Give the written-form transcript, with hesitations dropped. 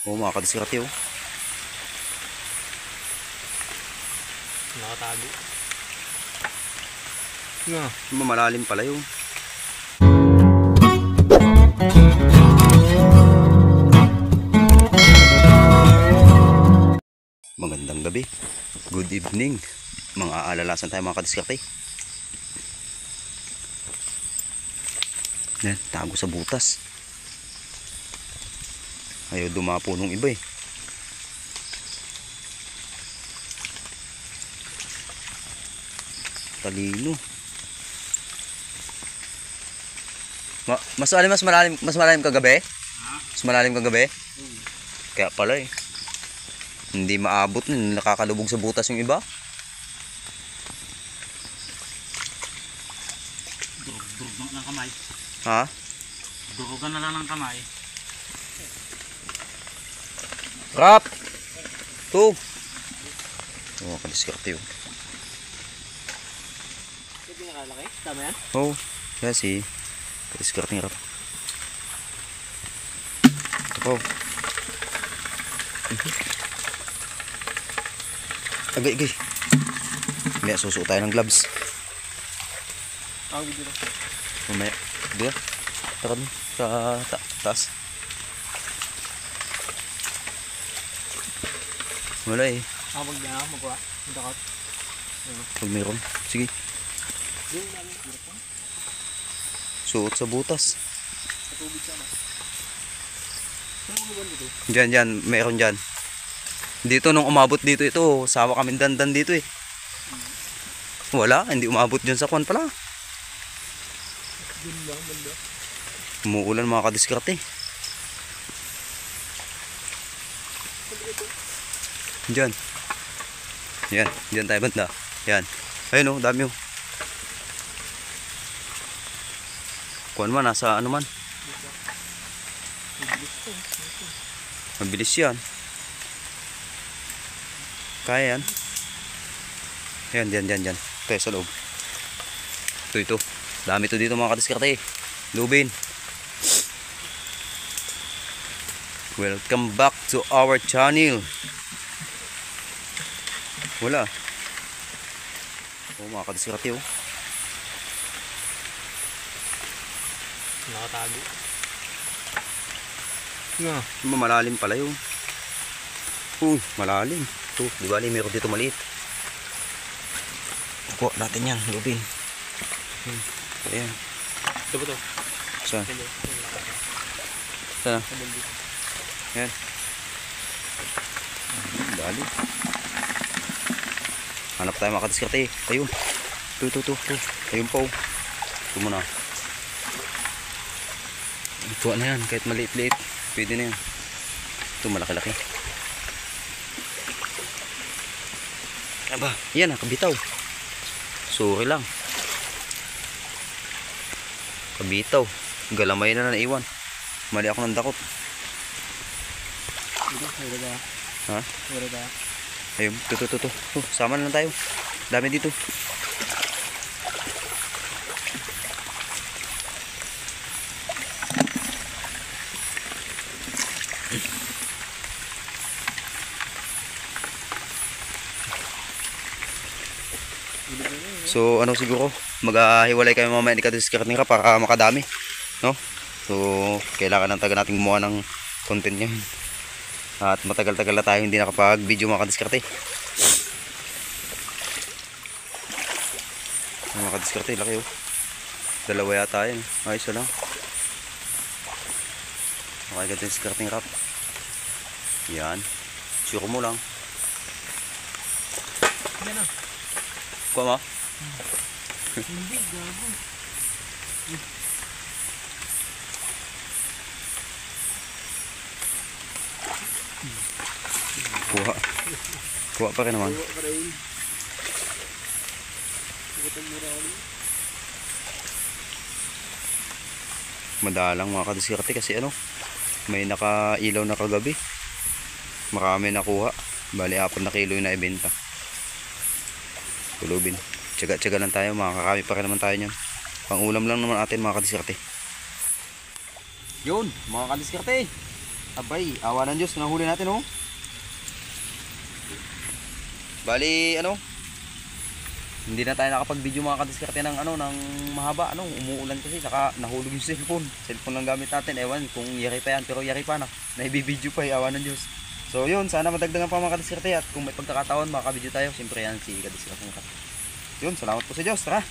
Oo, mga kadiskarte oh. Nakatago. Nga. Malalim pala yun. Magandang gabi. Good evening. Mga alalasan tayo mga kadiskarte. Yan, tago sa butas. Ayaw dumapo nung iba eh. Talino. Mas malalim kagabi? Mas malalim kagabi? Kaya pala eh. Hindi maabot, nakakalubog sa butas yung iba. Durog ng kamay. Ha? Durugan na lang ng kamay. Rap! 2! Oh, kadiskarte yun. Hindi nakalaki? Tama yan? Oh, kaya si kadiskarte ng rap. Ito po. Agay. May susuot tayo ng gloves. Ang video na. Mamaya. Diyan. Takad mo. Sa taas. Wala eh. Pag diyan ako magkuha. Magdakot. Pag mayroon. Sige. Suot sa butas. Sa tubig sana. Saan mo ba dito? Diyan. Mayroon dyan. Dito nung umabot dito ito. Sawa kami dandan dito eh. Wala. Hindi umabot dyan sa kwan pala. Banda. Umuulan mga kadiskarte. Diyan. Yan. Diyan tayo banda. Yan. Ayun oh. Dami oh. Kuan man. Nasa ano man. Mabilis yan. Kaya yan. Yan. Tayo sa loob. Ito. Dami to dito mga kadiskarte. Lubin. Welcome back to our channel. Wala. Oh, mga kadiskarte oh. Nakatago. Nga. Malalim pala yun. Uy, malalim. Ito, di ba meron dito maliit. Kuha natin yan, lubin. Ayan. Ito ba ito? Saan? Saan? Ayan. Dali. Hanap tayo mga kadiskarte. Ayun. Ito. Ayun po. Ito muna. Ito na yan. Kahit maliit-liit. Pwede na yan. Ito malaki-laki. Aba, yan kabitaw. Sorry lang. Kabitaw. Galamay na naiwan. Mali ako ng dakot. Ha? Ayun, ito. Sama na lang tayo. Dami dito. So ano siguro, maghiwalay kami mamaya ni kadiskarte nga para makadami, no? So kailangan ng taga nating gumawa ng content niyan. At matagal-tagal na tayo hindi nakapag-video mga kadiskarte. Mga kadiskarte, laki oh. Dalawa yata yan. Ayos lang. Okay, ganito yung skirting wrap. Yan. Sure mo lang. Yan na. Kuha mo? Hindi, gago. Kuha pa rin naman. Madalang mga kadiskarte kasi ano, may nakailaw na kagabi. Marami nakuha. Bali 4 na kilo yung naibenta. Tulubin. Tsaga-tsaga lang tayo, makakami pa rin naman tayo nyan. Pang ulam lang naman atin mga kadiskarte. Yun mga kadiskarte, Abay, awa ng Diyos, nahuli natin oh. Bali, ano? Hindi na tayo nakapag-video mga kadiskarte ng ano, ng mahaba, ano, umuulan kasi, saka nahulog yung cellphone. Cellphone lang gamit natin, ewan kung yari pa yan, pero yari pa na. Naibibideo pa, awa ng Diyos. So yun, sana madagdagan pa mga kadiskarte at kung may pagkakataon, makakabideo tayo. Siyempre yan si kadiskarte ng Yun, salamat po sa Diyos, tara!